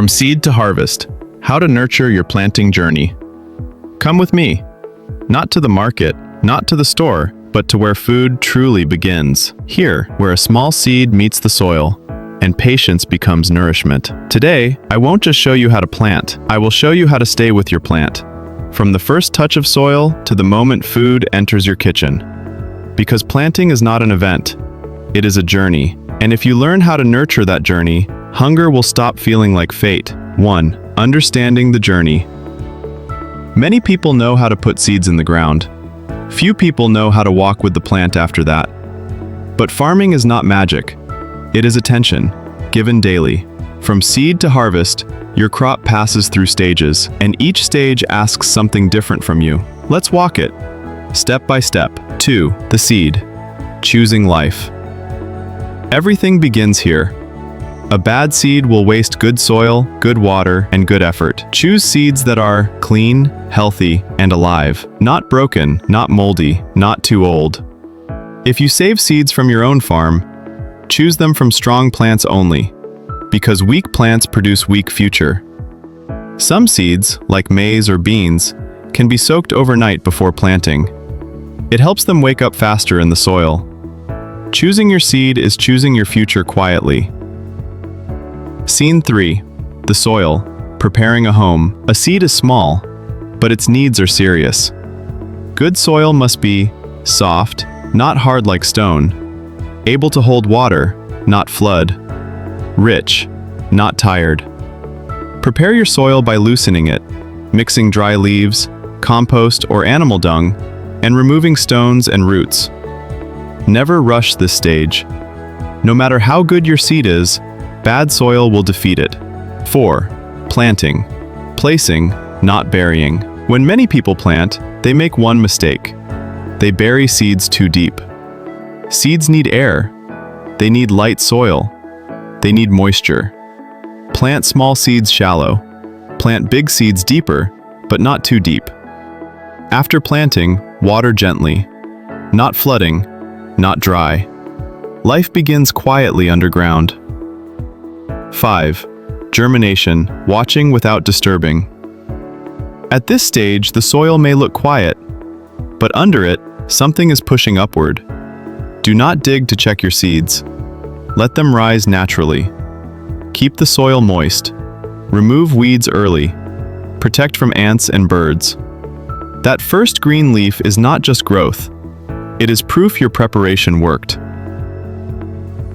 From seed to harvest, how to nurture your planting journey. Come with me, not to the market, not to the store, but to where food truly begins. Here, where a small seed meets the soil, and patience becomes nourishment. Today, I won't just show you how to plant, I will show you how to stay with your plant. From the first touch of soil to the moment food enters your kitchen. Because planting is not an event, it is a journey. And if you learn how to nurture that journey, hunger will stop feeling like fate. 1. Understanding the journey. Many people know how to put seeds in the ground. Few people know how to walk with the plant after that. But farming is not magic. It is attention, given daily. From seed to harvest, your crop passes through stages, and each stage asks something different from you. Let's walk it, step by step. 2. The seed. Choosing life. Everything begins here. A bad seed will waste good soil, good water, and good effort. Choose seeds that are clean, healthy, and alive. Not broken, not moldy, not too old. If you save seeds from your own farm, choose them from strong plants only, because weak plants produce weak future. Some seeds, like maize or beans, can be soaked overnight before planting. It helps them wake up faster in the soil. Choosing your seed is choosing your future quietly. Scene 3. The soil. Preparing a home. A seed is small, but its needs are serious. Good soil must be soft, not hard like stone, able to hold water, not flood, rich, not tired. Prepare your soil by loosening it, mixing dry leaves, compost, or animal dung, and removing stones and roots. Never rush this stage. No matter how good your seed is, bad soil will defeat it. 4. Planting. Placing, not burying. When many people plant, they make one mistake. They bury seeds too deep. Seeds need air. They need light soil. They need moisture. Plant small seeds shallow. Plant big seeds deeper, but not too deep. After planting, water gently. Not flooding, not dry. Life begins quietly underground. 5. Germination, watching without disturbing. At this stage, the soil may look quiet, but under it, something is pushing upward. Do not dig to check your seeds. Let them rise naturally. Keep the soil moist. Remove weeds early. Protect from ants and birds. That first green leaf is not just growth. It is proof your preparation worked.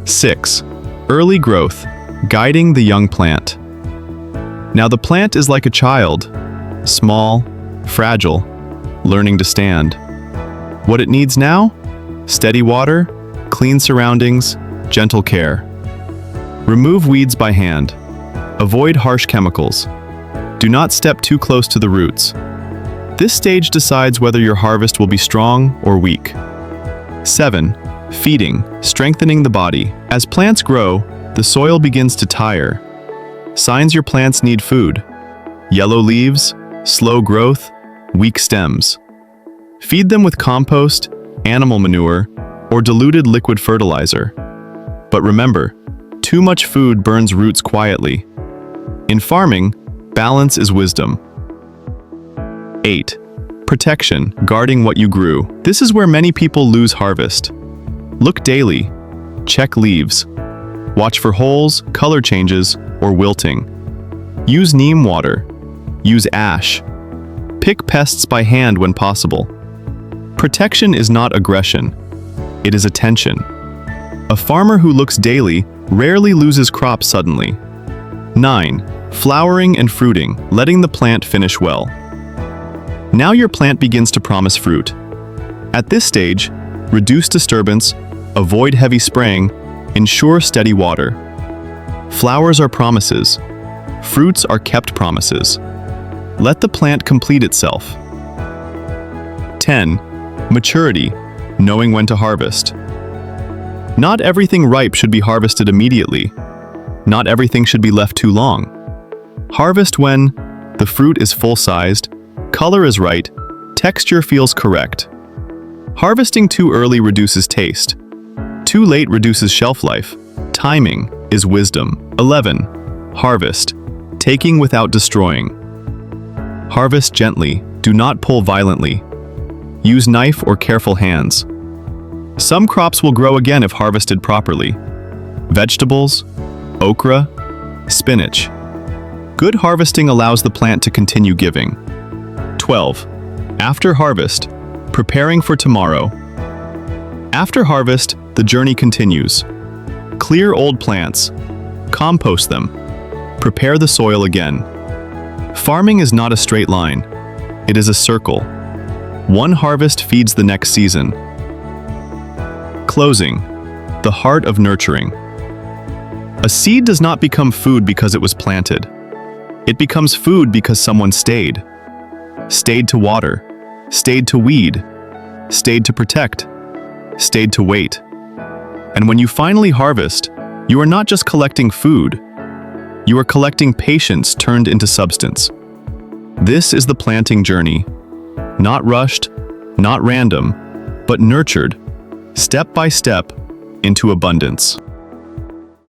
6. Early growth. Guiding the young plant. Now the plant is like a child, small, fragile, learning to stand. What it needs now? Steady water, clean surroundings, gentle care. Remove weeds by hand. Avoid harsh chemicals. Do not step too close to the roots. This stage decides whether your harvest will be strong or weak. 7. Feeding, strengthening the body. As plants grow, the soil begins to tire. Signs your plants need food. Yellow leaves, slow growth, weak stems. Feed them with compost, animal manure, or diluted liquid fertilizer. But remember, too much food burns roots quietly. In farming, balance is wisdom. 8. Protection, guarding what you grew. This is where many people lose harvest. Look daily. Check leaves. Watch for holes, color changes, or wilting. Use neem water. Use ash. Pick pests by hand when possible. Protection is not aggression. It is attention. A farmer who looks daily rarely loses crops suddenly. 9. Flowering and fruiting, letting the plant finish well. Now your plant begins to promise fruit. At this stage, reduce disturbance, avoid heavy spraying, ensure steady water. Flowers are promises. Fruits are kept promises. Let the plant complete itself. 10. Maturity, knowing when to harvest. Not everything ripe should be harvested immediately. Not everything should be left too long. Harvest when the fruit is full-sized, color is right, texture feels correct. Harvesting too early reduces taste. Too late reduces shelf life. Timing is wisdom. 11. Harvest. Taking without destroying. Harvest gently, do not pull violently. Use knife or careful hands. Some crops will grow again if harvested properly. Vegetables, okra, spinach. Good harvesting allows the plant to continue giving. 12. After harvest, preparing for tomorrow. After harvest, the journey continues. Clear old plants. Compost them. Prepare the soil again. Farming is not a straight line. It is a circle. One harvest feeds the next season. Closing. The heart of nurturing. A seed does not become food because it was planted. It becomes food because someone stayed. Stayed to water. Stayed to weed. Stayed to protect. Stayed to wait. And when you finally harvest, you are not just collecting food. You are collecting patience turned into substance. This is the planting journey. Not rushed, not random, but nurtured, step by step, into abundance.